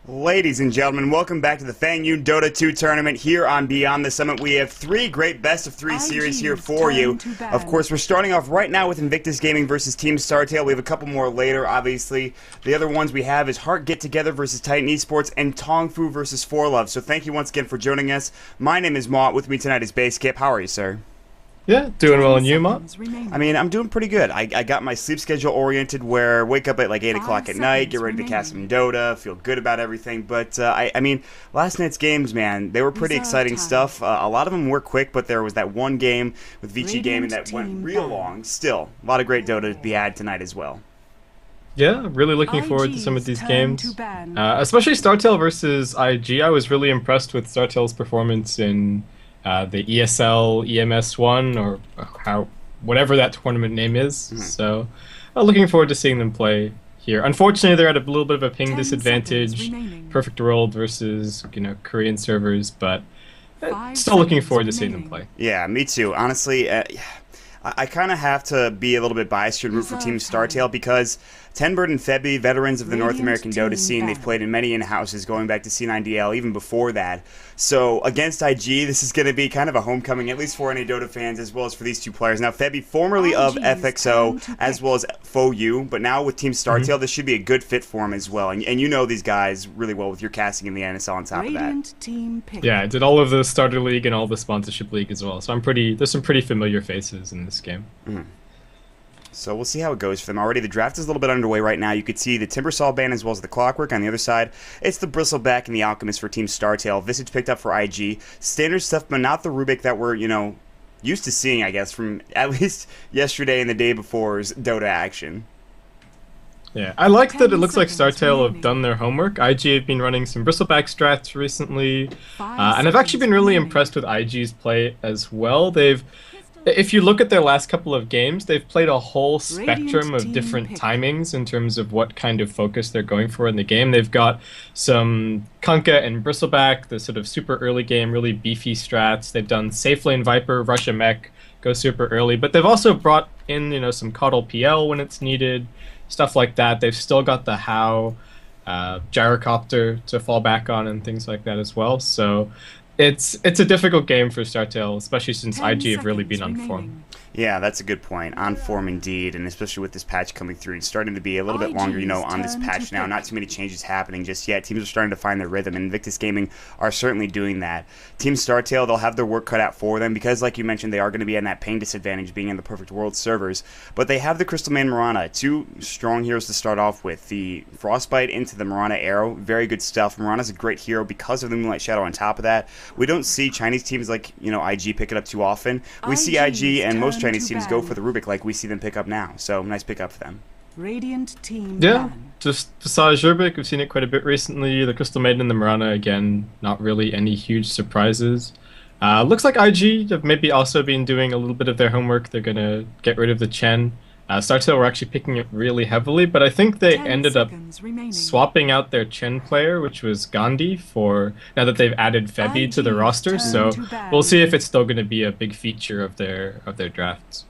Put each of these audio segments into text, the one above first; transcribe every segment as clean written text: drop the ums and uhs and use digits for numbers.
Ladies and gentlemen, welcome back to the Fengyun Dota 2 tournament here on Beyond the Summit. We have three great best-of-3 series here for you. Of course, we're starting off right now with Invictus Gaming versus Team Startale. We have a couple more later, obviously. The other ones we have is Heart Get Together versus Titan Esports and Tongfu versus 4Love. So thank you once again for joining us. My name is Mott. With me tonight is Basecap. How are you, sir? Yeah, doing well, and you, Mott? I mean, I'm doing pretty good. I got my sleep schedule oriented where wake up at like 8 o'clock at night, get ready to cast some Dota, feel good about everything. But, I mean, last night's games, man, they were pretty exciting stuff. A lot of them were quick, but there was that one game with Vici Gaming that went real long. Still, a lot of great Dota to be had tonight as well. Yeah, really looking forward to some of these games. Especially Startale versus IG. I was really impressed with Startale's performance in the ESL EMS1 or whatever that tournament name is. So looking forward to seeing them play here. Unfortunately, they're at a little bit of a ping disadvantage. Perfect World versus Korean servers, but still looking forward to seeing them play. Yeah, me too. Honestly, I kind of have to be a little bit biased here and root for Team Startale because Tenbird and Febby, veterans of the North American Dota scene, they've played in many in-houses going back to C9DL, even before that. So against IG, this is going to be kind of a homecoming, at least for any Dota fans, as well as for these two players. Now, Febby, formerly of FXO, as well as FOU, but now with Team Startale, this should be a good fit for him as well. And you know these guys really well with your casting in the NSL on top of that. Yeah, I did all of the Starter League and all the Sponsorship League as well, so there's some pretty familiar faces in this game. So we'll see how it goes for them. Already the draft is a little bit underway right now. You could see the Timbersaw band as well as the Clockwork. On the other side, it's the Bristleback and the Alchemist for Team Startale. Visage picked up for IG. Standard stuff, but not the Rubik that we're, used to seeing, I guess, from at least yesterday and the day before's Dota action. Yeah, I like that it looks like Startale have done their homework. IG have been running some Bristleback strats recently, and I've actually been really impressed with IG's play as well. If you look at their last couple of games, they've played a whole spectrum of different timings in terms of what kind of focus they're going for in the game. They've got some Kunkka and Bristleback, the sort of super early game, really beefy strats. They've done Safe Lane Viper, Russia Mech, go super early. But they've also brought in, some Coddle PL when it's needed, stuff like that. They've still got the HOW gyrocopter to fall back on and things like that as well. So it's a difficult game for Startale, especially since IG have really been on form. Yeah, that's a good point. On form indeed, and especially with this patch coming through and starting to be a little bit longer, on this patch now. Not too many changes happening just yet. Teams are starting to find their rhythm, and Invictus Gaming are certainly doing that. Team Startale, they'll have their work cut out for them because, like you mentioned, they are going to be in that ping disadvantage being in the Perfect World servers. But they have the Crystal Man Mirana, two strong heroes to start off with. The Frostbite into the Mirana Arrow, very good stuff. Mirana's a great hero because of the Moonlight Shadow on top of that. We don't see Chinese teams like, IG pick it up too often. We see IG and most Chinese teams go for the Rubik like we see them pick up now. So nice pick up for them. Yeah, just Visage Rubik, we've seen it quite a bit recently. The Crystal Maiden and the Mirana, again, not really any huge surprises. Looks like IG have maybe also been doing a little bit of their homework. They're going to get rid of the Chen. Startale were actually picking it really heavily, but I think they ended up swapping out their Chen player, which was Gandhi, for now that they've added Febby to the roster. So we'll see if it's still going to be a big feature of their drafts.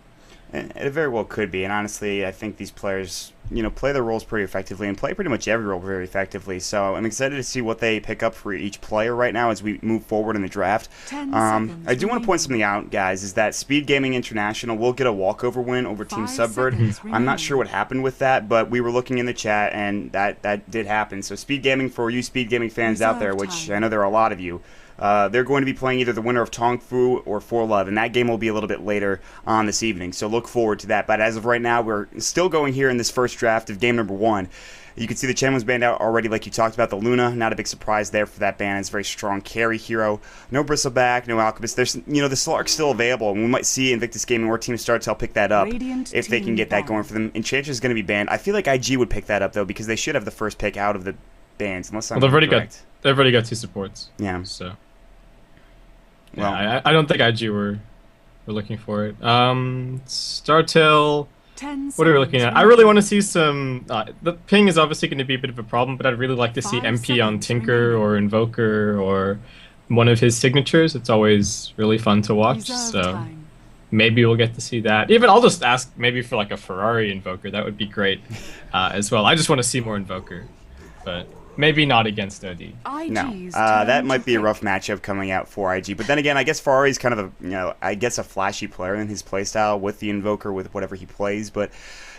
It very well could be, and honestly, I think these players, play their roles pretty effectively and play pretty much every role very effectively. So I'm excited to see what they pick up for each player right now as we move forward in the draft. I do want to point something out, guys, is that Speed Gaming International will get a walkover win over Team Subvert. I'm not sure what happened with that, but we were looking in the chat, and that did happen. So Speed Gaming, for you Speed Gaming fans out there, which I know there are a lot of you, they're going to be playing either the winner of Tongfu or 4Love, and that game will be a little bit later on this evening, so look forward to that. But as of right now, we're still going here in this first draft of game number 1. You can see the Chen was banned out already, like you talked about. The Luna, not a big surprise there for that ban. It's a very strong carry hero. No Bristleback, no Alchemist. There's, the Slark's still available, and we might see Invictus Gaming or Team Startale pick that up if they can get that going for them. Enchantress is going to be banned. I feel like IG would pick that up, though, because they should have the first pick out of the bans, unless I'm correct. They've already got 2 supports. Yeah. So. Well, yeah, I don't think IG were looking for it. Startale, what are we looking at? I really want to see some... the ping is obviously going to be a bit of a problem, but I'd really like to see MP on Tinker or Invoker or one of his signatures. It's always really fun to watch, so maybe we'll get to see that. Even I'll just ask maybe for like a Ferrari Invoker. That would be great as well. I just want to see more Invoker, but maybe not against OD. No, that might be a rough matchup coming out for IG. But then again, I guess Ferrari's kind of a, I guess a flashy player in his playstyle with the Invoker, with whatever he plays. But,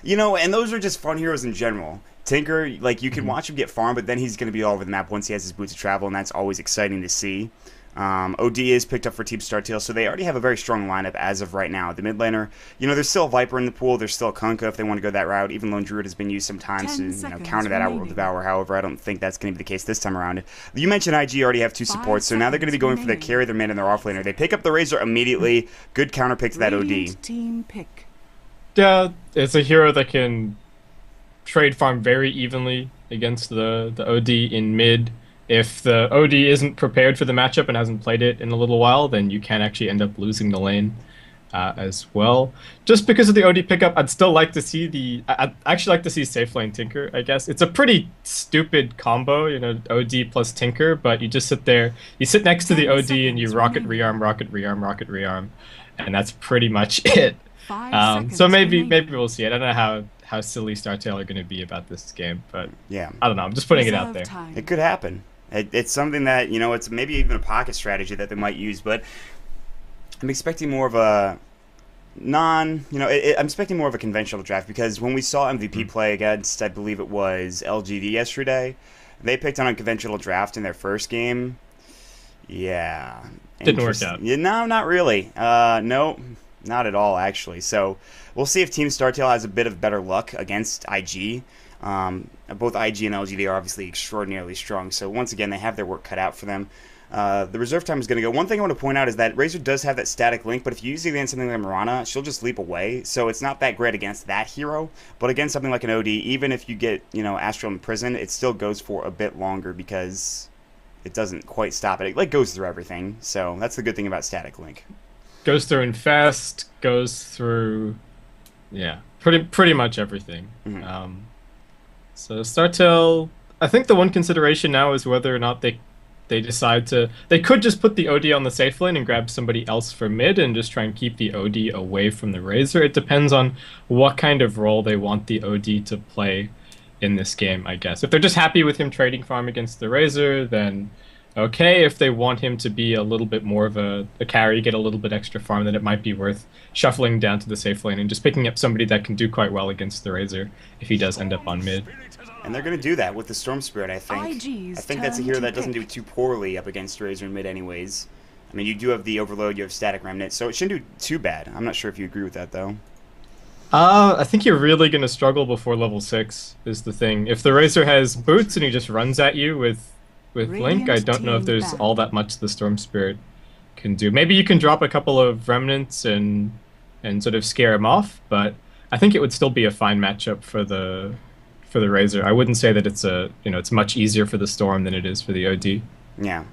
and those are just fun heroes in general. Tinker, like, you can watch him get farmed, but then he's going to be all over the map once he has his boots of travel, and that's always exciting to see. OD is picked up for Team Startale, so they already have a very strong lineup as of right now. The mid laner, there's still a Viper in the pool, there's still a Kunkka if they want to go that route. Even Lone Druid has been used sometimes to counter that Outworld Devour. However, I don't think that's going to be the case this time around. You mentioned IG already have 2 supports, so now they're going to be going for their carry, their mid, and their offlaner. They pick up the Razor immediately. Good counter pick to that OD. Yeah, it's a hero that can trade farm very evenly against the OD in mid. If the OD isn't prepared for the matchup and hasn't played it in a little while, then you can actually end up losing the lane as well. Just because of the OD pickup, I'd still like to see I'd actually like to see safe lane Tinker, I guess. It's a pretty stupid combo, OD plus Tinker, but you just sit there, you sit next to the OD and you rocket rearm, rocket rearm, rocket rearm, and that's pretty much it. So maybe we'll see. I don't know how silly Startale are going to be about this game, but yeah, I don't know. I'm just putting it out there. It could happen. It's something that, it's maybe even a pocket strategy that they might use, but I'm expecting more of a I'm expecting more of a conventional draft, because when we saw MVP play against, I believe it was LGD yesterday, they picked on a conventional draft in their first game. Yeah. Didn't work out. Yeah, no, not really. No, not at all, actually. So we'll see if Team Startale has a bit of better luck against IG. Both IG and LGD are obviously extraordinarily strong, so once again, they have their work cut out for them. The reserve time is going to go. One thing I want to point out is that Razor does have that static link, but if you use it against something like Mirana, she'll just leap away, so it's not that great against that hero. But against something like an OD, even if you get, Astral in prison, it still goes for a bit longer because it doesn't quite stop it. It goes through everything, so that's the good thing about static link. Goes through Infest, goes through, yeah, pretty much everything. Mm-hmm. So Startale, I think the one consideration now is whether or not they decide to... They could just put the OD on the safe lane and grab somebody else for mid and just try and keep the OD away from the Razor. It depends on what kind of role they want the OD to play in this game, I guess. If they're just happy with him trading farm against the Razor, then okay. If they want him to be a little bit more of a carry, get a little bit extra farm, then it might be worth shuffling down to the safe lane and just picking up somebody that can do quite well against the Razor if he does end up on mid. And they're going to do that with the Storm Spirit, I think. I think that's a hero that doesn't do too poorly up against Razor in mid anyways. I mean, you do have the Overload, you have Static Remnant, so it shouldn't do too bad. I'm not sure if you agree with that, though. I think you're really going to struggle before level 6 is the thing. If the Razor has boots and he just runs at you with Link, I don't know if there's all that much the Storm Spirit can do. Maybe you can drop a couple of Remnants and sort of scare him off, but I think it would still be a fine matchup for the Razor. I wouldn't say that it's much easier for the Storm than it is for the OD. Yeah.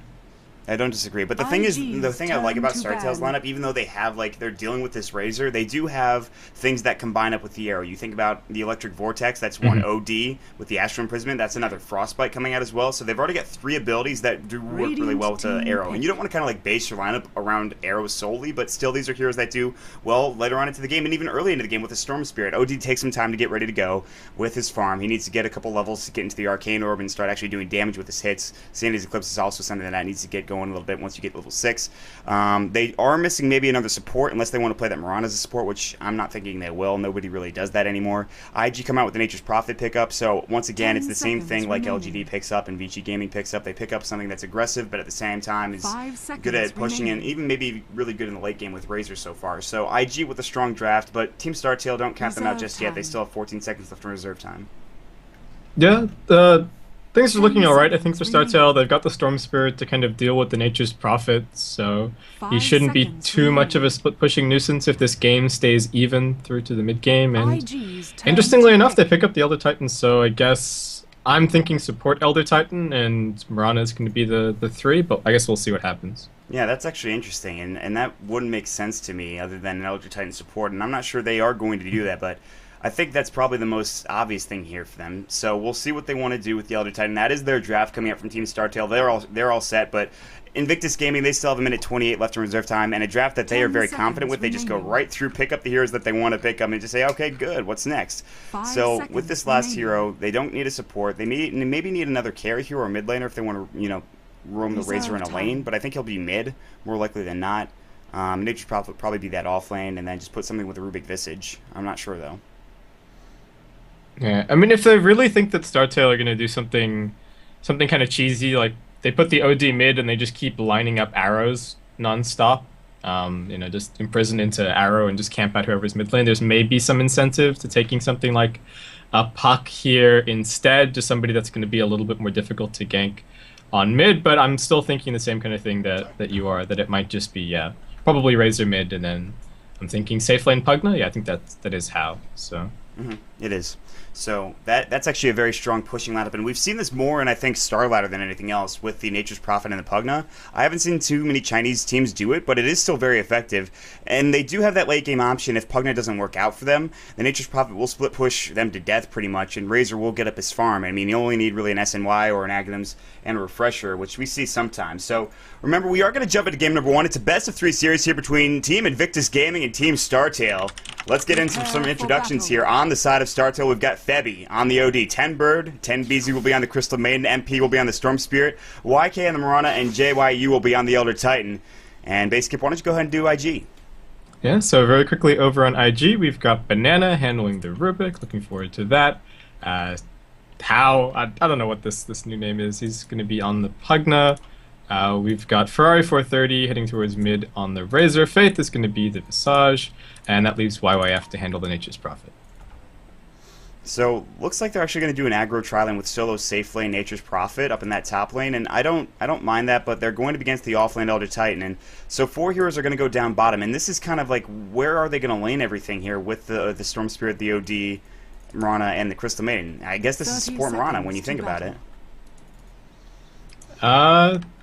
I don't disagree, but the thing is, the thing I like about Startale's lineup, even though they have, they're dealing with this Razor, they do have things that combine up with the arrow. You think about the Electric Vortex, that's one OD, with the Astral Imprisonment, that's another Frostbite coming out as well, so they've already got 3 abilities that do work really well with the arrow. And you don't want to kind of base your lineup around arrows solely, but still these are heroes that do well later on into the game, and even early into the game with the Storm Spirit. OD takes some time to get ready to go with his farm. He needs to get a couple levels to get into the Arcane Orb and start actually doing damage with his hits. Sandy's Eclipse is also something that needs to get going a little bit once you get level 6. They are missing maybe another support unless they want to play that Mirana as a support, which I'm not thinking they will. Nobody really does that anymore. IG come out with the Nature's Prophet pickup, so once again, it's the same thing like LGD picks up and Vici Gaming picks up. They pick up something that's aggressive, but at the same time is good at pushing in, even maybe really good in the late game with Razor so far. So IG with a strong draft, but Team Startale, don't count them out just yet. They still have 14 seconds left in reserve time. Yeah, things are looking alright, I think, for Startale. They've got the Storm Spirit to kind of deal with the Nature's Prophet, so he shouldn't be too much of a split-pushing nuisance if this game stays even through to the mid-game. And interestingly enough, they pick up the Elder Titan, so I guess I'm thinking support Elder Titan, and Mirana is going to be the 3, but I guess we'll see what happens. Yeah, that's actually interesting, and that wouldn't make sense to me other than an Elder Titan support, and I'm not sure they are going to do that, but I think that's probably the most obvious thing here for them. So we'll see what they want to do with the Elder Titan. That is their draft coming up from Team Startale. They're all set, but Invictus Gaming, they still have a minute 28 left in reserve time, and a draft that they are very confident with. They just go right through, pick up the heroes that they want to pick up, and just say, okay, good, what's next? So with this last hero, they don't need a support. They maybe need another carry hero or mid laner if they want to, roam the Razor in a lane, but I think he'll be mid, more likely than not. Nature's probably be that off lane, and then just put something with a Rubik Visage. I'm not sure, though. Yeah, I mean, if they really think that Startale are going to do something kind of cheesy, like they put the OD mid and they just keep lining up arrows nonstop, just imprison into arrow and just camp out whoever's mid lane, there's maybe some incentive to taking something like a Puck here instead, just somebody that's going to be a little bit more difficult to gank on mid, but I'm still thinking the same kind of thing that you are, that it might just be, probably Razor mid, and then I'm thinking safe lane Pugna. Yeah, I think that is how, so. It is. So that's actually a very strong pushing lineup, and we've seen this more in, I think, Star Ladder than anything else with the Nature's Prophet and the Pugna. I haven't seen too many Chinese teams do it, but it is still very effective. And they do have that late game option if Pugna doesn't work out for them. The Nature's Prophet will split push them to death pretty much, and Razor will get up his farm. I mean, you only need really an SNY or an Aghanims and a Refresher, which we see sometimes. So remember, we are going to jump into game number 1. It's a best of 3 series here between Team Invictus Gaming and Team Startale. Let's get into some introductions here. On the side of Startale, we've got Febby on the OD. 10 Bird, 10 BZ will be on the Crystal Maiden, MP will be on the Storm Spirit, YK on the Mirana, and JYU will be on the Elder Titan. And Basecamp, why don't you go ahead and do IG? Yeah, so very quickly over on IG, we've got Banana handling the Rubik. Looking forward to that. How, I don't know what this new name is. He's going to be on the Pugna. We've got Ferrari 430 heading towards mid on the Razor. Faith is going to be the Visage, and that leaves YYF to handle the Nature's Prophet. So looks like they're actually going to do an aggro tri-lane with solo safe lane Nature's Prophet up in that top lane, and I don't mind that, but they're going to be against the off-lane Elder Titan, and so 4 heroes are going to go down bottom, and this is kind of like, where are they going to lane everything here with the Storm Spirit, the OD, Mirana, and the Crystal Maiden? I guess this is support Mirana when you think about it.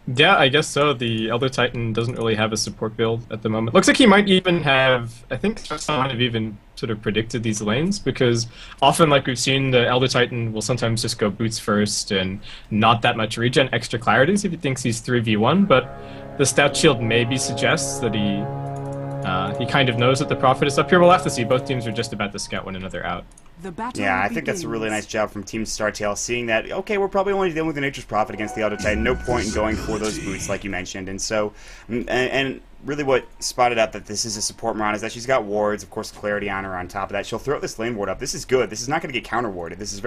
Yeah, I guess so. The Elder Titan doesn't really have a support build at the moment. Looks like he might even have, I think some have even sort of predicted these lanes, because often, like we've seen, the Elder Titan will sometimes just go boots first and not that much regen, extra clarities if he thinks he's 3v1, but the stout shield maybe suggests that he kind of knows that the Prophet is up here. We'll have to see. Both teams are just about to scout one another out. Yeah, I think that's a really nice job from Team Startale, seeing that, okay, we're probably only dealing with the Nature's Prophet against the Elder Titan, no point in going for those boots like you mentioned, and so, and really what spotted out that this is a support Mirana is that she's got wards, of course, clarity on her on top of that. She'll throw this lane ward up. This is good. This is not going to get counter warded. This is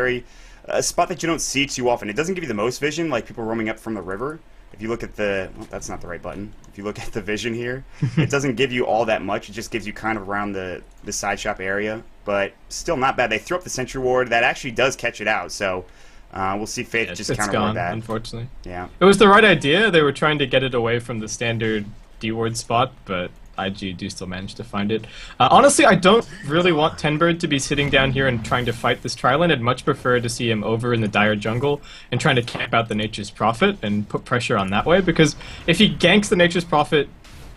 a spot that you don't see too often. It doesn't give you the most vision, like people roaming up from the river. If you look at well, that's not the right button. If you look at the vision here, it doesn't give you all that much. It just gives you kind of around the side shop area, but still not bad. They throw up the sentry ward. That actually does catch it out, so we'll see Faith just counter ward that. Unfortunately. Yeah. It was the right idea. They were trying to get it away from the standard D-ward spot, but IG do still manage to find it. Honestly, I don't really want Tenbird to be sitting down here and trying to fight this tri-lane. I'd much prefer to see him over in the Dire jungle and trying to camp out the Nature's Prophet and put pressure on that way, because if he ganks the Nature's Prophet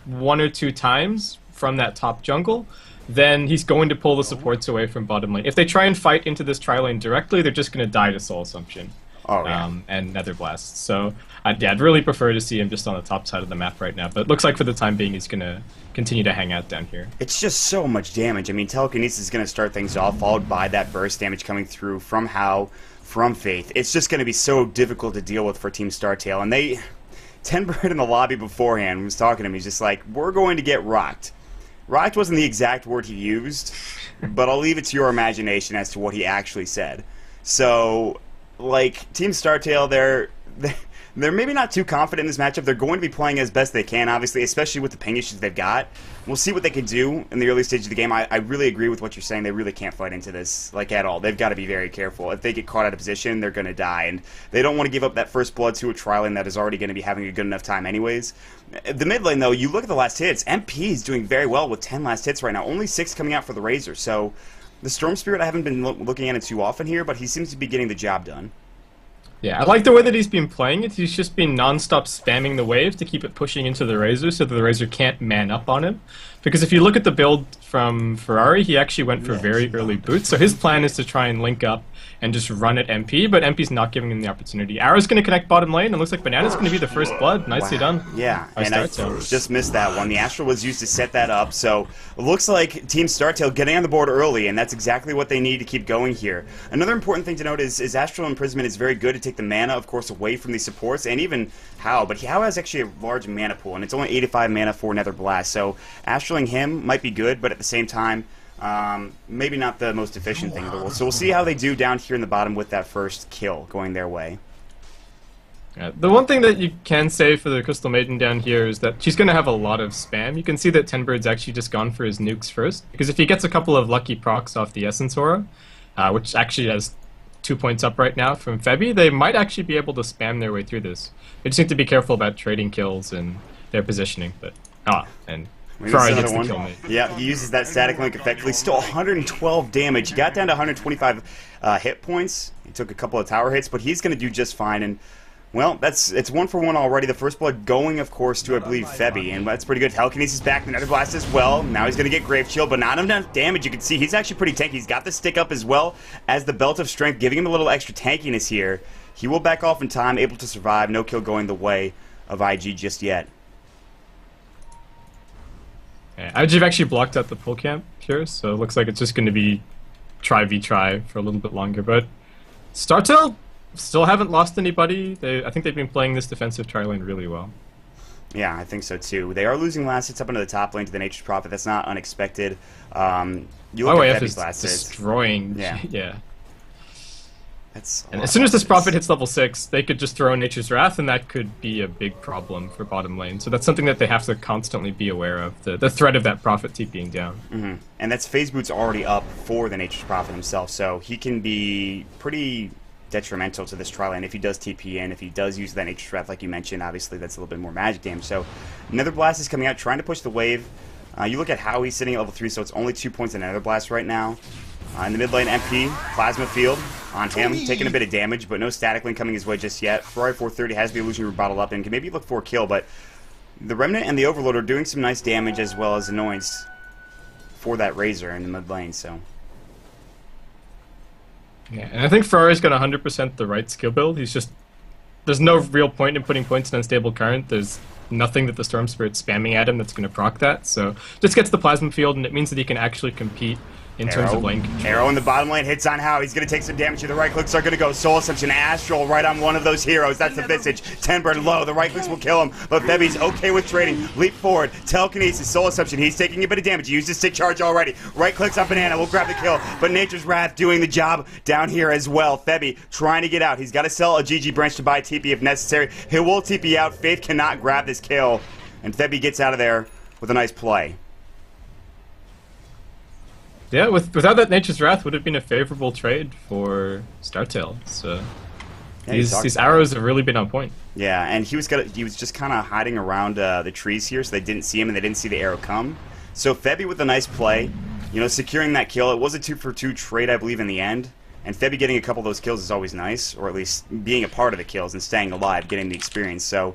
1 or 2 times from that top jungle, then he's going to pull the supports away from bottom lane. If they try and fight into this tri-lane directly, they're just going to die to Soul Assumption. Oh, yeah. And Nether Blast. So I'd really prefer to see him just on the top side of the map right now, but it looks like for the time being he's going to continue to hang out down here. It's just so much damage. I mean, Telekinesis is going to start things off, followed by that burst damage coming through from from Faith. It's just going to be so difficult to deal with for Team Startale, and Tenbird in the lobby beforehand was talking to me, just like, we're going to get rocked. Rocked wasn't the exact word he used, but I'll leave it to your imagination as to what he actually said. So, like, Team Startale, they're maybe not too confident in this matchup. They're going to be playing as best they can, obviously, especially with the ping issues they've got. We'll see what they can do in the early stage of the game. I really agree with what you're saying. They really can't fight into this, like, at all. They've got to be very careful. If they get caught out of position, they're going to die, and they don't want to give up that first blood to a tri-lane that is already going to be having a good enough time anyways. The mid lane, though, you look at the last hits. MP is doing very well with 10 last hits right now. Only 6 coming out for the Razor, so the Storm Spirit I haven't been looking at it too often here, but he seems to be getting the job done. Yeah, I like the way that he's been playing it. He's just been non-stop spamming the wave to keep it pushing into the Razor so that the Razor can't man up on him. Because if you look at the build from Ferrari, he actually went for very early boots. So his plan is to try and link up and just run at MP, but MP's not giving him the opportunity. Arrow's going to connect bottom lane, and looks like Banana's going to be the first blood. Nicely done. Yeah, and I just missed that one. The Astral was used to set that up, so it looks like Team Startale getting on the board early, and that's exactly what they need to keep going here. Another important thing to note is Astral Imprisonment is very good to take the mana, of course, away from these supports, and even How, but How has actually a large mana pool, and it's only 85 mana for Nether Blast, so Astraling him might be good, but at the same time, maybe not the most efficient thing in the world. So we'll see how they do down here in the bottom with that first kill going their way. Yeah, the one thing that you can say for the Crystal Maiden down here is that she's going to have a lot of spam. You can see that Tenbird's actually just gone for his nukes first, because if he gets a couple of lucky procs off the Essence Aura, which actually has 2 points up right now from Febby, they might actually be able to spam their way through this. They just need to be careful about trading kills and their positioning. But and Ferrari gets the kill me. Yeah, he uses that static link effectively. Still 112 damage. He got down to 125 hit points. He took a couple of tower hits, but he's going to do just fine. And well, it's 1-for-1 already. The first blood going, of course, to, I believe, Febby, and that's pretty good. Telekinesis back, the Nether Blast as well. Now he's going to get Grave Shield, but not enough damage. You can see he's actually pretty tanky. He's got the stick up as well as the Belt of Strength, giving him a little extra tankiness here. He will back off in time, able to survive. No kill going the way of IG just yet. Yeah, IG have actually blocked out the pull camp here, so it looks like it's just going to be try v try for a little bit longer. But Startale still haven't lost anybody. I think they've been playing this defensive tri lane really well. Yeah, I think so too. They are losing last hits up into the top lane to the Nature's Prophet. That's not unexpected. You look at Febby's last hits. Destroying. Yeah. Yeah. And as soon as this Prophet hits level 6, they could just throw in Nature's Wrath, and that could be a big problem for bottom lane. So that's something that they have to constantly be aware of, the threat of that Prophet TPing down. And that's Phase Boot's already up for the Nature's Prophet himself, so he can be pretty detrimental to this tri lane if he does TP in, if he does use that Nature's Wrath like you mentioned. Obviously that's a little bit more magic damage. So Nether Blast is coming out, trying to push the wave. You look at how he's sitting at level 3, so it's only 2 points in Nether Blast right now. In the mid lane, MP, Plasma Field on him, taking a bit of damage, but no static link coming his way just yet. Ferrari 430 has the Illusion bottled up and can maybe look for a kill, but the Remnant and the Overlord are doing some nice damage as well as annoyance for that Razor in the mid lane, so. Yeah, and I think Ferrari's got 100% the right skill build. He's just... There's no real point in putting points in Unstable Current. There's nothing that the Storm Spirit's spamming at him that's going to proc that, so just gets the Plasma Field, and it means that he can actually compete in terms of lane control. Arrow in the bottom lane hits on How. He's going to take some damage here. The right clicks are going to go. Soul Assumption, Astral right on one of those heroes. That's the Visage. Tenbird low. The right clicks will kill him, but Febby's okay with trading. Leap forward. Telekinesis, Soul Assumption. He's taking a bit of damage. He used his stick charge already. Right clicks on Banana. We'll grab the kill, but Nature's Wrath doing the job down here as well. Febby trying to get out. He's got to sell a GG branch to buy TP if necessary. He will TP out. Faith cannot grab this kill, and Febby gets out of there with a nice play. Yeah, without that Nature's Wrath, would have been a favorable trade for Startale. So yeah, these arrows have really been on point. Yeah, and he was just kind of hiding around the trees here, so they didn't see him and they didn't see the arrow come. So Febby with a nice play, you know, securing that kill. It was a 2-for-2 trade, I believe, in the end. And Febby getting a couple of those kills is always nice, or at least being a part of the kills and staying alive, getting the experience. So,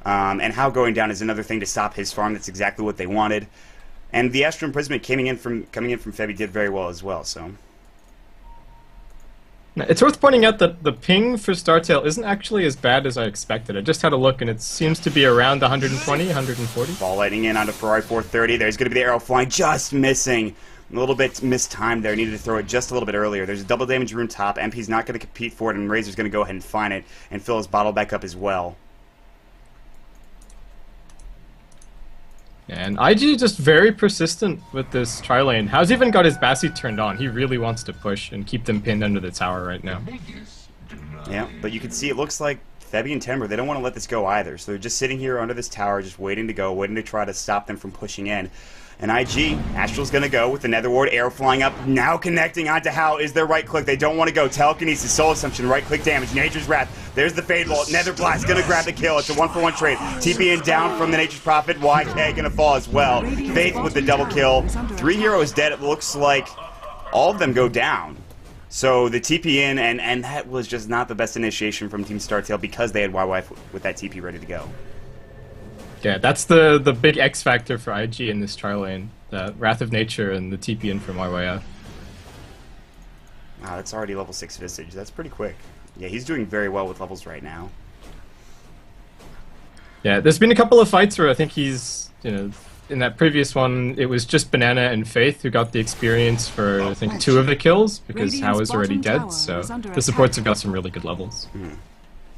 and How going down is another thing to stop his farm. That's exactly what they wanted. And the Astral Imprisonment coming in from Febby did very well as well. So it's worth pointing out that the ping for Startale isn't actually as bad as I expected. I just had a look, and it seems to be around 120, 140. Ball lightning in onto Ferrari 430. There's going to be the arrow flying, just missing. A little bit mistimed there. Needed to throw it just a little bit earlier. There's a double damage rune top. MP's not going to compete for it, and Razor's going to go ahead and find it and fill his bottle back up as well. And IG just very persistent with this tri lane. How's even got his Bassi turned on. He really wants to push and keep them pinned under the tower right now. Yeah, but you can see it looks like Febby and Timber, they don't want to let this go either. So they're just sitting here under this tower, just waiting to go, waiting to try to stop them from pushing in. And IG, Astral's going to go with the Nether Ward, arrow flying up, now connecting onto How is their right click. They don't want to go. Telekinesis, Soul Assumption, right click damage, Nature's Wrath. There's the Fade Bolt. Nether Blast going to grab the kill. It's a 1-for-1 trade. TPing down from the Nature's Prophet. YK going to fall as well. Faith with the double kill. 3 heroes dead. It looks like all of them go down. So the TP in, and that was just not the best initiation from Team Startale because they had YY with that TP ready to go. Yeah, that's the big X factor for IG in this trial lane. The Wrath of Nature and the TP in from YYF. Wow, that's already level 6 Visage. That's pretty quick. Yeah, he's doing very well with levels right now. Yeah, there's been a couple of fights where I think he's, in that previous one, it was just Banana and Faith who got the experience for, I think, 2 of the kills, because Hao is already dead, so the supports have got some really good levels.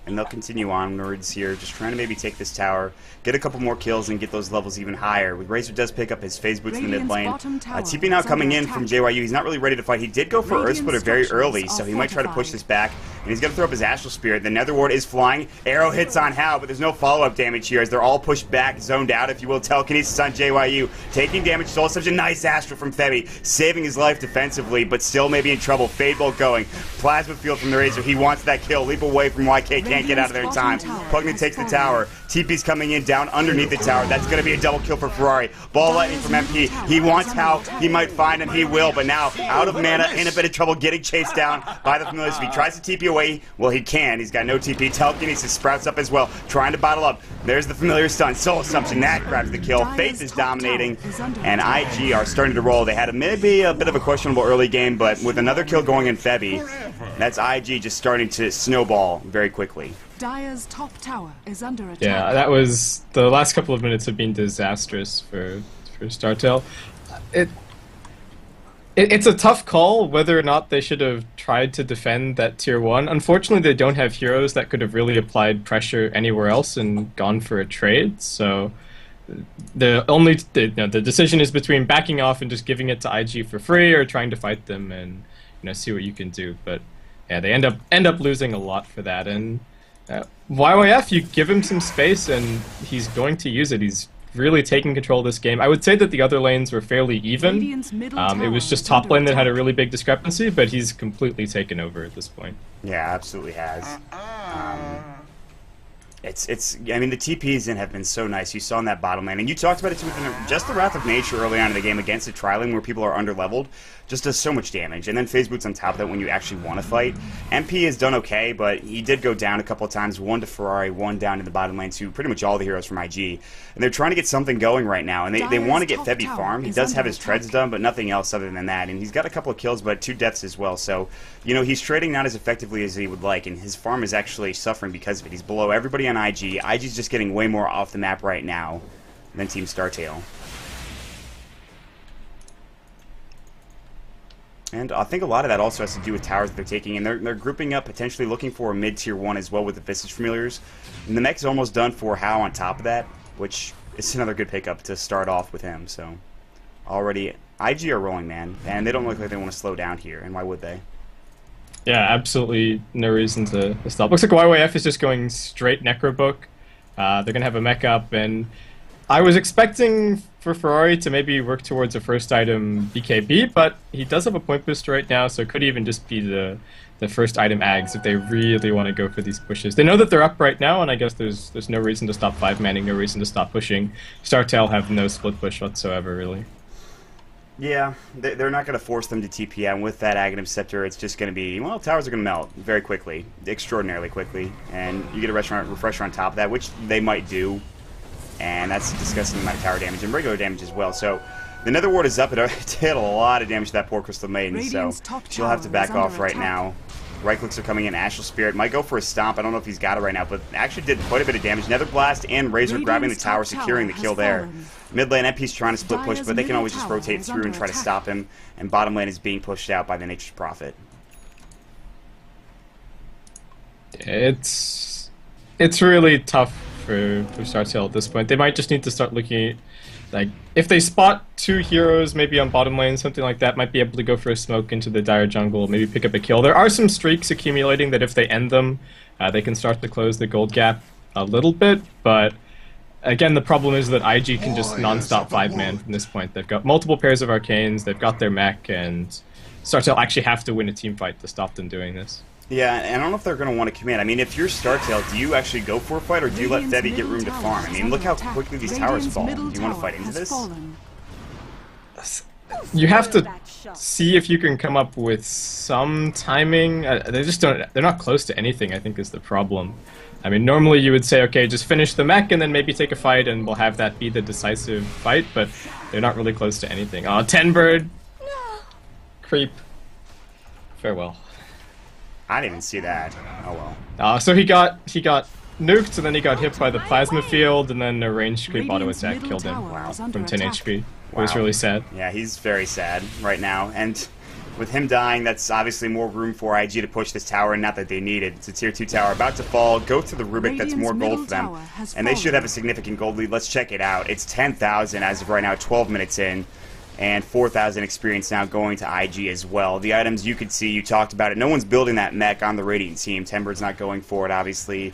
And they'll continue onwards here, just trying to maybe take this tower, get a couple more kills, and get those levels even higher. Razor does pick up his phase boots in the mid lane. TP now coming in from JYU. He's not really ready to fight. He did go for Earth Splitter very early, so he might try to push this back. And he's going to throw up his Astral Spirit. The Nether Ward is flying. Arrow hits on Hao, but there's no follow-up damage here as they're all pushed back, zoned out, if you will. Telekinesis on JYU. Taking damage. Soul such a nice Astral from Febby, saving his life defensively, but still maybe in trouble. Fade Bolt going. Plasma Field from the Razor. He wants that kill. Leap away from YK. Can't get out of there in time. Pugna takes the tower. TP's coming in down underneath the tower. That's going to be a double kill for Ferrari. Ball Lightning from MP. He wants Hao. He might find him. He will, but now out of mana, in a bit of trouble, getting chased down by the Familiars. If he tries to TP away, well, he can. He's got no TP. Telekinesis sprouts up as well, trying to bottle up. There's the Familiar stun. Soul Assumption. That grabs the kill. Faith is dominating, and IG are starting to roll. They had maybe a bit of a questionable early game, but with another kill going in Febby, that's IG just starting to snowball very quickly. Dire's top tower is under attack. Yeah, that was the last couple of minutes have been disastrous for Startale. It's a tough call whether or not they should have tried to defend that tier 1. Unfortunately, they don't have heroes that could have really applied pressure anywhere else and gone for a trade. So the decision is between backing off and just giving it to IG for free, or trying to fight them and see what you can do. But yeah, they end up losing a lot for that. And YYF, you give him some space and he's going to use it. He's really taking control of this game. I would say that the other lanes were fairly even. It was just top lane that had a really big discrepancy, but he's completely taken over at this point. Yeah, absolutely has. I mean, the TPs in have been so nice. You saw in that bottom lane, and you talked about it too with just the Wrath of Nature early on in the game against a tri-lane where people are under-leveled, just does so much damage. And then phase boots on top of that when you actually want to fight. MP has done okay, but he did go down a couple of times, 1 to Ferrari, 1 down in the bottom lane to pretty much all the heroes from IG. And they're trying to get something going right now, and they want to get Febby farm. He does have his treads done, but nothing else other than that. And he's got a couple of kills, but 2 deaths as well. So, he's trading not as effectively as he would like, and his farm is actually suffering because of it. He's below everybody on IG. IG's just getting way more off the map right now than Team Startale. And I think a lot of that also has to do with towers that they're taking, and they're grouping up, potentially looking for a mid-tier 1 as well with the Visage Familiars. And the mech's almost done for Hao on top of that, which is another good pickup to start off with him. So, already, IG are rolling, man, and they don't look like they want to slow down here, and why would they? Yeah, absolutely no reason to stop. Looks like YYF is just going straight Necrobook. They're going to have a mech up, and I was expecting for Ferrari to maybe work towards a first item BKB, but he does have a point booster right now, so it could even just be the first item Ags if they really want to go for these pushes. They know that they're up right now, and I guess there's no reason to stop 5-manning, no reason to stop pushing. Startale have no split push whatsoever, really. Yeah, they're not going to force them to TP, and with that Aghanim Scepter, it's just going to be, well, towers are going to melt very quickly, extraordinarily quickly, and you get a refresher on top of that, which they might do, and that's a disgusting amount of tower damage and regular damage as well. So the Nether Ward is up. It did a lot of damage to that poor Crystal Maiden, so she'll have to back off right now. Right clicks are coming in. Astral Spirit might go for a stomp. I don't know if he's got it right now, but actually did quite a bit of damage. Nether Blast and Razor grabbing the tower, securing the kill there. Mid lane, MP's trying to split push, but they can always just rotate through and try to stop him. And bottom lane is being pushed out by the Nature's Prophet. It's really tough for Startale at this point. They might just need to start looking at, like, if they spot 2 heroes maybe on bottom lane, something like that, might be able to go for a smoke into the Dire jungle, maybe pick up a kill. There are some streaks accumulating that if they end them, they can start to close the gold gap a little bit, but again, the problem is that IG can just non-stop 5-man from this point. They've got multiple pairs of arcanes, they've got their mech, and Startale actually have to win a team fight to stop them doing this. Yeah, and I don't know if they're going to want to commit. I mean, if you're Startale, do you actually go for a fight, or do you let Febby get room to farm? I mean, look how quickly these towers fall. Do you want to fight into this? You have to see if you can come up with some timing. They just don't. They're not close to anything, I think, is the problem. I mean, normally you would say, okay, just finish the mech and then maybe take a fight and we'll have that be the decisive fight, but they're not really close to anything. Oh, 10 bird! Creep. Farewell. I didn't even see that. Oh well. So he got nuked and then he got hit by the plasma field and then a ranged creep auto attack killed him from 10 HP. It was really sad. Yeah, he's very sad right now, and with him dying, that's obviously more room for IG to push this tower, and not that they need it. It's a tier 2 tower about to fall. Go through the Rubik, that's more gold for them. And they should have a significant gold lead. Let's check it out. It's 10,000 as of right now, 12 minutes in, and 4,000 experience now going to IG as well. The items you could see, you talked about it. No one's building that mech on the Radiant team. Tembird's not going for it, obviously.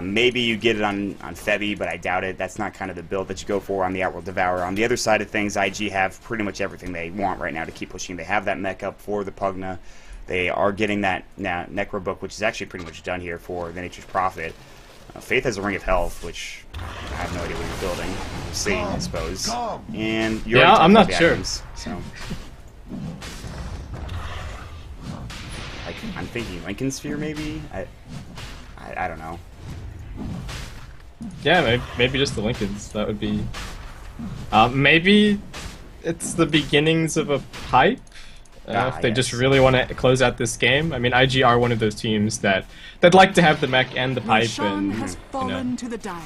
Maybe you get it on Febby, but I doubt it. That's not kind of the build that you go for on the Outworld Devourer. On the other side of things, IG have pretty much everything they want right now to keep pushing. They have that mech up for the Pugna. They are getting that Necro Book, which is actually pretty much done here for the Nature's Prophet. Faith has a Ring of Health, which I have no idea what you're building. We'll see, I suppose. And you're I'm not sure. Items, so. I'm thinking Lincoln Sphere, maybe? I don't know. Yeah, maybe just the Lincolns. That would be... maybe it's the beginnings of a pipe? If they just really want to close out this game. I mean, IG are one of those teams that'd like to have the mech and the pipe and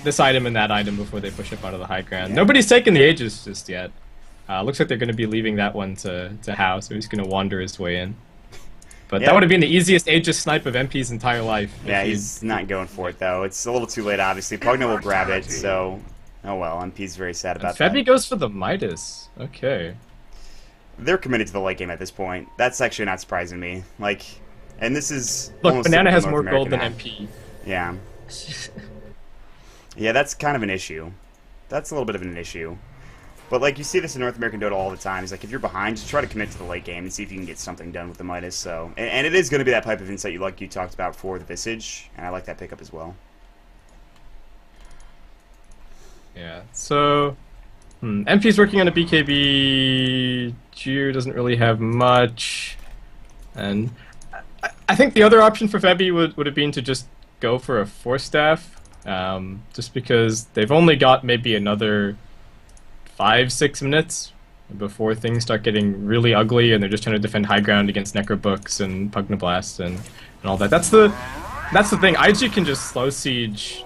this item and that item before they push up onto the high ground. Yeah. Nobody's taken the Aegis just yet. Looks like they're going to be leaving that one to Hao, so he's going to wander his way in. But that would have been the easiest Aegis snipe of MP's entire life. Yeah, he's not going for it, though. It's a little too late, obviously. Pugna will grab it, so... Oh well, MP's very sad about that. Febby goes for the Midas. Okay. They're committed to the late game at this point. That's actually not surprising me. Like, and this is... Look, Banana has more gold than MP. Yeah. Yeah, that's kind of an issue. That's a little bit of an issue. But, like, you see this in North American Dota all the time. It's like, if you're behind, just try to commit to the late game and see if you can get something done with the Midas. So, and it is going to be that Pipe of Insight you talked about for the Visage, and I like that pickup as well. Yeah, so... MP's working on a BKB, Jeer doesn't really have much, and I think the other option for Febby would have been to just go for a Force Staff, just because they've only got maybe another 5-6 minutes before things start getting really ugly and they're just trying to defend high ground against Necrobooks and Pugnablast and all that. That's the thing, IG can just slow siege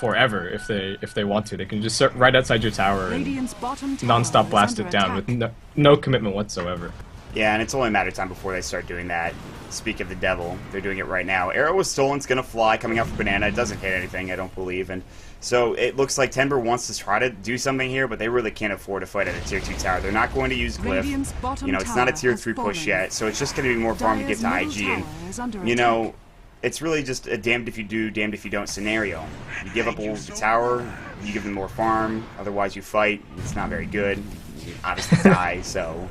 forever if they want to. They can just sit right outside your tower and non-stop blast it down with no commitment whatsoever. Yeah, and it's only a matter of time before they start doing that. Speak of the devil, they're doing it right now. Arrow was stolen, it's gonna fly, coming out for Banana. It doesn't hit anything, I don't believe. And so it looks like Timber wants to try to do something here, but they really can't afford to fight at a tier 2 tower. They're not going to use Glyph. You know, it's not a tier 3 push yet, so it's just gonna be more farm to get to IG. And, you know, it's really just a damned if you do, damned if you don't scenario. You give up the tower, you give them more farm, otherwise you fight. It's not very good. You obviously die, so...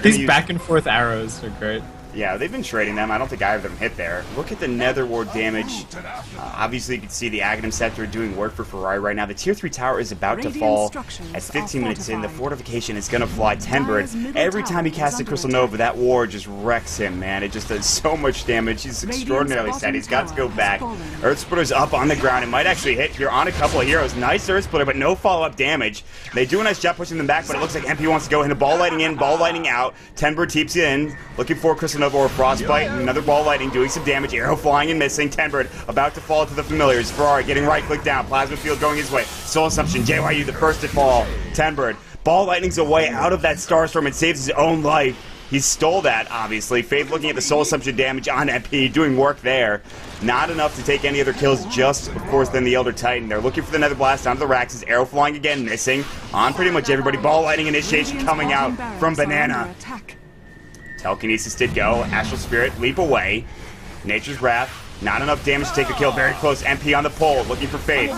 These back and forth arrows are great. Yeah, they've been trading them. I don't think either of them hit there. Look at the Nether Ward damage. Obviously, you can see the Aghanim Scepter doing work for Ferrari right now. The Tier 3 tower is about to fall at 15 minutes in. The fortification is going to fly. Tenbird, every time he casts a Crystal Nova, that ward just wrecks him, man. It just does so much damage. He's extraordinarily sad. He's got to go back. Earth Splitter's up on the ground. It might actually hit. You're on a couple of heroes. Nice Earth Splitter, but no follow-up damage. They do a nice job pushing them back, but it looks like MP wants to go in. The ball lighting in, ball lighting out. Tenbird teeps in, looking for Crystal Nova or Frostbite, and another ball lighting doing some damage. Arrow flying and missing. Tenbird about to fall to the familiars. Ferrari getting right click down. Plasma field going his way. Soul Assumption. JYU the first to fall. Tenbird. Ball lightning's away out of that Starstorm and saves his own life. He stole that, obviously. Faith looking at the Soul Assumption damage on MP, doing work there. Not enough to take any other kills, just, of course, then the Elder Titan. They're looking for the Nether Blast onto the Raxes. Arrow flying again, missing. On pretty much everybody. Ball lighting initiation coming out from Banana. Telekinesis did go. Astral Spirit, leap away. Nature's Wrath Not enough damage to take the kill. Very close. MP on the pole, looking for Fade.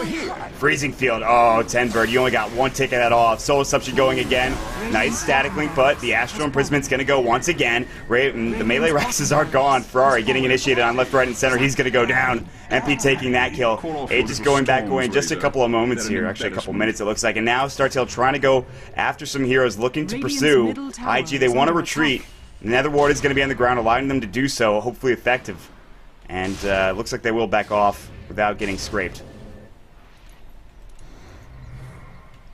Freezing Field. Oh, 10 Bird. You only got one tick of that off. Soul Assumption going again. Nice static link, but the Astral Imprisoment's going to go once again. The melee Rexes are gone. Ferrari getting initiated on left, right, and center. He's going to go down. MP taking that kill. Aegis going back away in just a couple of moments here. Actually, a couple minutes, it looks like. And now Startale trying to go after some heroes, looking to pursue. IG, they want to retreat. Nether Ward is going to be on the ground, allowing them to do so, hopefully effective. And looks like they will back off without getting scraped.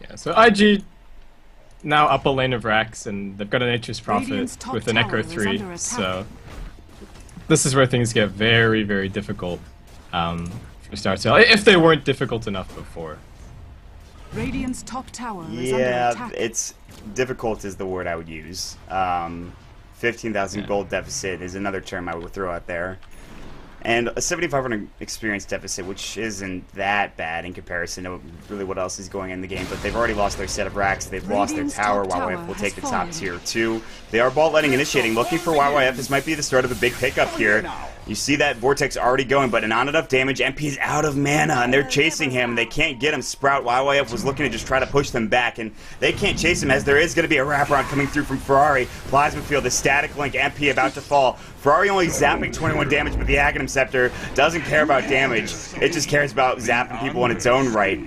Yeah, so IG now up a lane of Rax, and they've got a Nature's Prophet with an Echo 3, so this is where things get very, very difficult for Startale, if they weren't difficult enough before. Radiant's top tower is under attack. It's difficult is the word I would use. 15,000 gold deficit is another term I would throw out there. And a 7,500 experience deficit, which isn't that bad in comparison to really what else is going in the game. But they've already lost their set of racks. They've lost their tower. YYF will take the top tier 2. They are ball letting initiating, looking for YYF. This might be the start of a big pickup here. You see that Vortex already going, but not enough damage. MP's out of mana, and they're chasing him. They can't get him. Sprout, YYF was looking to just try to push them back, and they can't chase him as there is going to be a wraparound coming through from Ferrari. Plasma Field, the static link, MP about to fall. Ferrari only zapping 21 damage, but the Aghanim Scepter doesn't care about damage. It just cares about zapping people in its own right.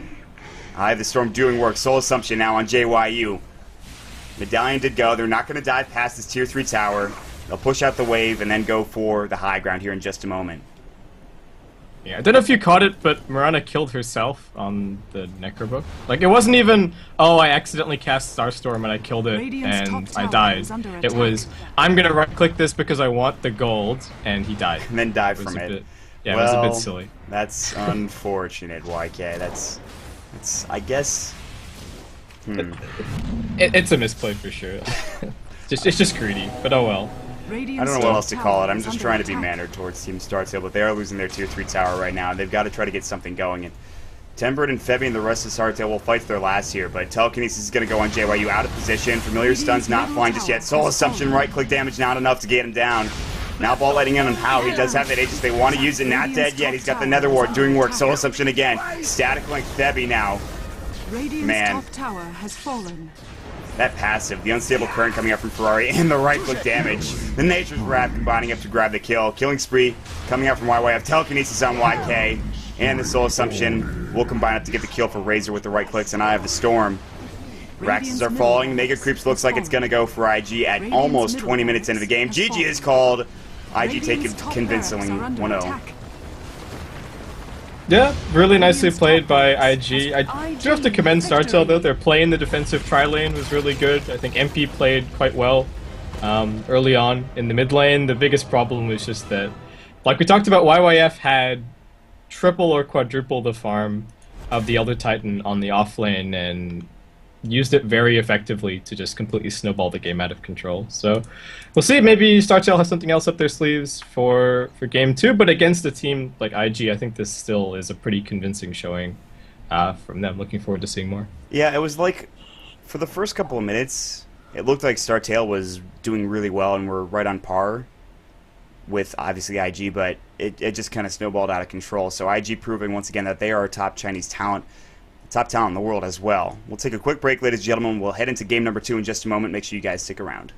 I have the Storm doing work. Soul Assumption now on JYU. Medallion did go. They're not going to dive past this tier 3 tower. They'll push out the wave and then go for the high ground here in just a moment. Yeah, I don't know if you caught it, but Mirana killed herself on the Necrobook. Like, it wasn't even, oh, I accidentally cast Starstorm and I killed it and I died. It was, I'm going to right-click this because I want the gold, and he died. And then died from it. Yeah, well, it was a bit silly. That's unfortunate, YK. That's I guess... It's a misplay for sure. It's just greedy, but oh well. I don't know what else to call it. I'm just trying to be mannered towards Team Startale, but they are losing their tier 3 tower right now. They've got to try to get something going. And Tempered and Febby and the rest of Startale will fight to their last here, but Telekinesis is going to go on JYU out of position. Familiar Stun's not flying just yet. Soul Assumption, right-click damage, not enough to get him down. Now ball letting in on how he does have that Aegis. They want to use it, not dead yet. He's got the Nether Ward doing work. Soul Assumption again. Static link Febby now. Man. Top tower has fallen. That passive, the unstable current coming out from Ferrari, and the right-click damage. The Nature's Wrath combining up to grab the kill. Killing Spree coming out from YYF. Telekinesis on YK. And the Soul Assumption will combine up to get the kill for Razor with the right clicks, and I have the Storm. Raxes are falling. Mega Creeps looks like it's going to go for IG at almost 20 minutes into the game. GG is called. IG taking convincingly 1-0. Yeah, really nicely played by IG. I do have to commend Startale though. Their play in the defensive tri-lane was really good. I think MP played quite well early on in the mid lane. The biggest problem was just that, like we talked about, YYF had triple or quadruple the farm of the Elder Titan on the off lane and used it very effectively to just completely snowball the game out of control. So we'll see. Maybe Startale has something else up their sleeves for game 2, but against a team like IG, I think this still is a pretty convincing showing from them. Looking forward to seeing more. Yeah, it was like, for the first couple of minutes, it looked like Startale was doing really well and we're right on par with, obviously, IG, but it just kind of snowballed out of control. So IG proving once again that they are a top Chinese talent. Top talent in the world as well. We'll take a quick break, ladies and gentlemen. We'll head into game number 2 in just a moment. Make sure you guys stick around.